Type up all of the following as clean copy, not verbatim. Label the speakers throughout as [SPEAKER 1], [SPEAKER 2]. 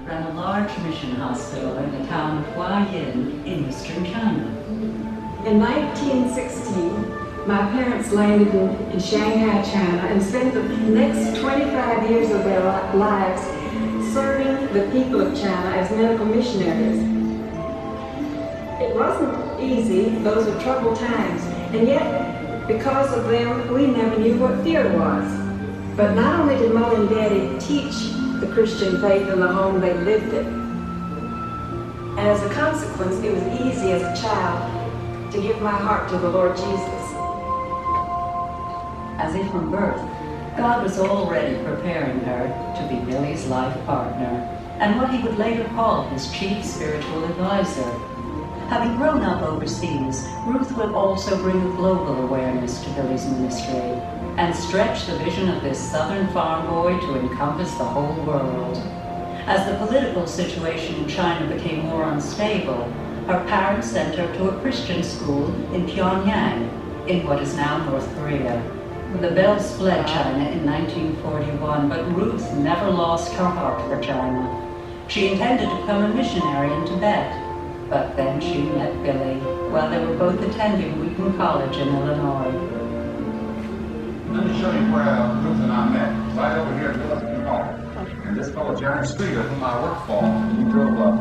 [SPEAKER 1] ran a large mission hospital in the town of Huayin in eastern China.
[SPEAKER 2] In 1916, my parents landed in Shanghai, China, and spent the next 25 years of their lives serving the people of China as medical missionaries. It wasn't easy, those were troubled times, and yet, because of them, we never knew what fear was. But not only did Mom and Daddy teach the Christian faith in the home, they lived it. And as a consequence, it was easy as a child to give my heart to the Lord Jesus.
[SPEAKER 1] As if from birth, God was already preparing her to be Billy's life partner, and what he would later call his chief spiritual advisor. Having grown up overseas, Ruth would also bring a global awareness to Billy's ministry and stretch the vision of this southern farm boy to encompass the whole world. As the political situation in China became more unstable, her parents sent her to a Christian school in Pyongyang, in what is now North Korea. The Bells fled China in 1941, but Ruth never lost her heart for China. She intended to become a missionary in Tibet, but then she met Billy while they were both attending Wheaton College in Illinois.
[SPEAKER 3] Let me show you where Ruth and I met. Right over here at Wilson Hall. And this fellow, Jerry Streeter, whom I worked for, he drove up.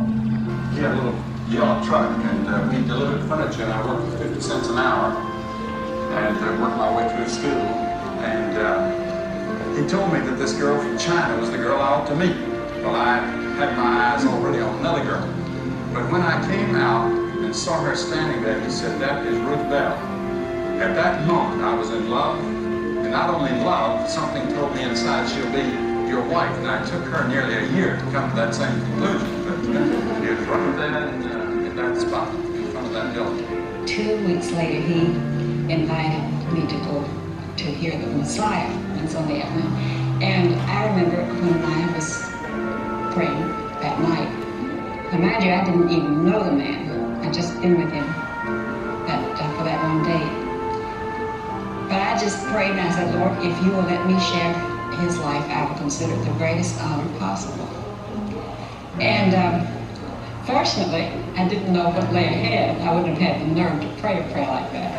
[SPEAKER 3] He had a little yellow truck, and we delivered furniture, and I worked for 50 cents an hour, and worked my way through school. And he told me that this girl from China was the girl I ought to meet. Well, I had my eyes already on another girl. But when I came out and saw her standing there, he said, "That is Ruth Bell." At that moment, I was in love. And not only love, something told me inside, she'll be your wife. And I took her nearly a year to come to that same conclusion. But it was right there in that spot, in front of that building.
[SPEAKER 4] 2 weeks later, he invited me to go to hear the Messiah on Sunday afternoon. And I remember when I was praying that night. Now, mind you, I didn't even know the man. I'd just been with him for that one day. But I just prayed and I said, "Lord, if you will let me share his life, I will consider it the greatest honor possible." And fortunately, I didn't know what lay ahead. I wouldn't have had the nerve to pray a prayer like that.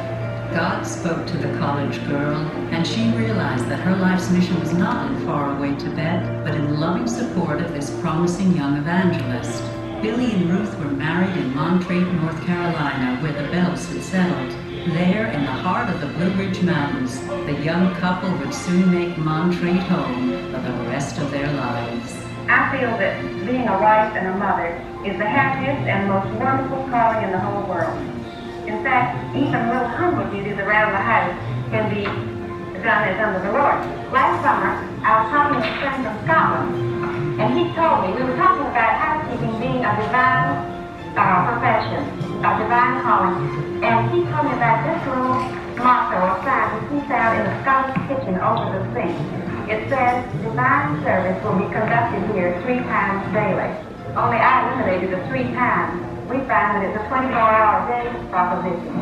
[SPEAKER 1] God spoke to the college girl, and she realized that her life's mission was not in faraway Tibet, but in loving support of this promising young evangelist. Billy and Ruth were married in Montreat, North Carolina, where the Bells had settled. There, in the heart of the Blue Ridge Mountains, the young couple would soon make Montreat home for the rest of their lives.
[SPEAKER 5] I feel that being a wife and a mother is the happiest and most wonderful calling in the whole world. In fact, even little humble duties around the house can be done as under the Lord. Last summer, I was talking to a friend from Scotland, and he told me, we were talking about housekeeping being a divine profession, a divine calling, and he told me about this little motto or sign that he found in the Scottish kitchen over the sink. It says, "Divine service will be conducted here 3 times daily." Only I eliminated the 3 times. We find that it's a 24-hour day proposition.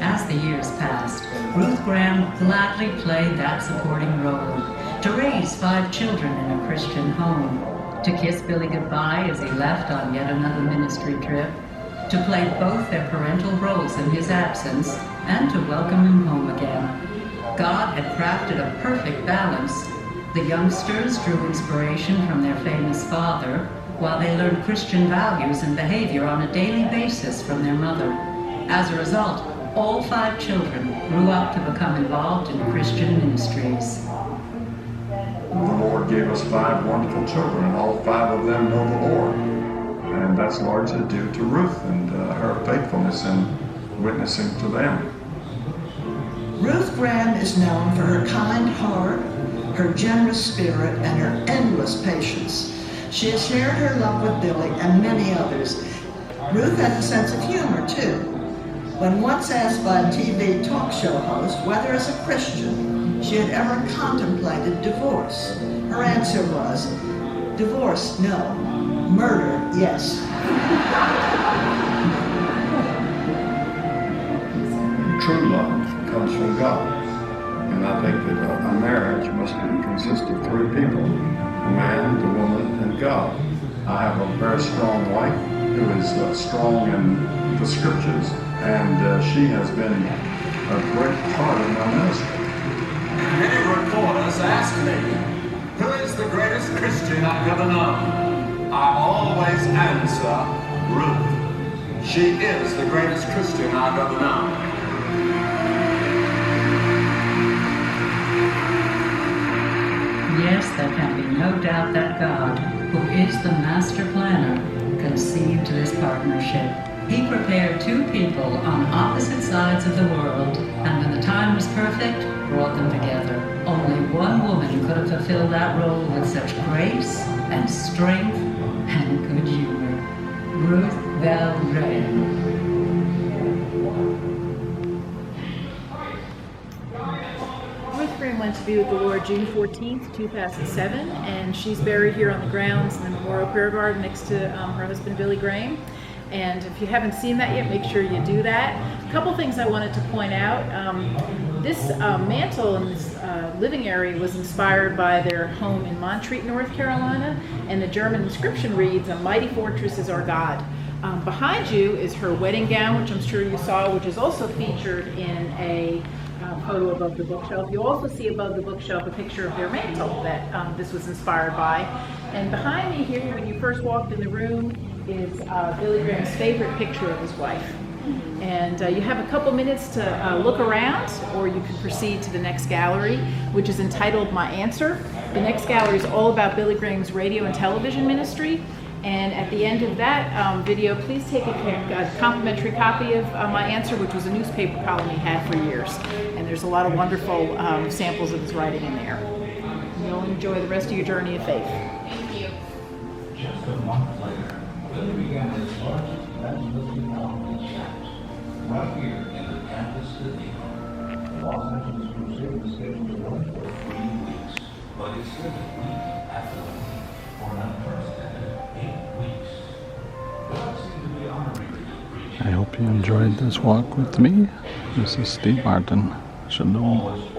[SPEAKER 1] As the years passed, Ruth Graham gladly played that supporting role, to raise 5 children in a Christian home, to kiss Billy goodbye as he left on yet another ministry trip, to play both their parental roles in his absence, and to welcome him home again. God had crafted a perfect balance. The youngsters drew inspiration from their famous father, while they learned Christian values and behavior on a daily basis from their mother. As a result, all 5 children grew up to become involved in Christian ministries.
[SPEAKER 6] The Lord gave us 5 wonderful children, and all 5 of them know the Lord. And that's largely due to Ruth and her faithfulness in witnessing to them.
[SPEAKER 7] Ruth Graham is known for her kind heart, her generous spirit, and her endless patience. She has shared her love with Billy and many others. Ruth has a sense of humor, too. When once asked by a TV talk show host whether as a Christian she had ever contemplated divorce, her answer was, "Divorce, no. Murder, yes."
[SPEAKER 6] True love comes from God. And I think that a marriage must consist of 3 people, the man, the woman, and with God. I have a very strong wife who is strong in the scriptures, and she has been a great part of my ministry.
[SPEAKER 8] Many reporters ask me, who is the greatest Christian I've ever known? I always answer, Ruth. She is the greatest Christian I've ever known.
[SPEAKER 1] Yes, there can be no doubt that God, who is the master planner, conceived this partnership. He prepared two people on opposite sides of the world, and when the time was perfect, brought them together. Only one woman could have fulfilled that role with such grace and strength and good humor. Ruth Graham.
[SPEAKER 9] Ruth Graham went to be with the Lord June 14th, 2007, and she's buried here on the grounds in the Memorial Prayer Garden next to her husband, Billy Graham. And if you haven't seen that yet, make sure you do that. A couple things I wanted to point out. This mantle in this living area was inspired by their home in Montreat, North Carolina, and the German inscription reads, "A mighty fortress is our God." Behind you is her wedding gown, which I'm sure you saw, which is also featured in a photo above the bookshelf. You also see above the bookshelf a picture of their mantle that this was inspired by. And behind me here, when you first walked in the room, is Billy Graham's favorite picture of his wife. And you have a couple minutes to look around, or you can proceed to the next gallery, which is entitled My Answer. The next gallery is all about Billy Graham's radio and television ministry. And at the end of that video, please take a complimentary copy of My Answer, which was a newspaper column he had for years. And there's a lot of wonderful samples of his writing in there. You'll enjoy the rest of your journey of faith. Thank you.
[SPEAKER 10] Just a month later, Billy began his largest evangelistic outreach right here in the campus cathedral. The Los Angeles crusade was scheduled to run for 3 weeks, but it stood a week after the week for an unprecedented 8 weeks. God seemed to be honoring the preaching.
[SPEAKER 11] I hope you enjoyed this walk with me. This is Steve Martin. Shalom.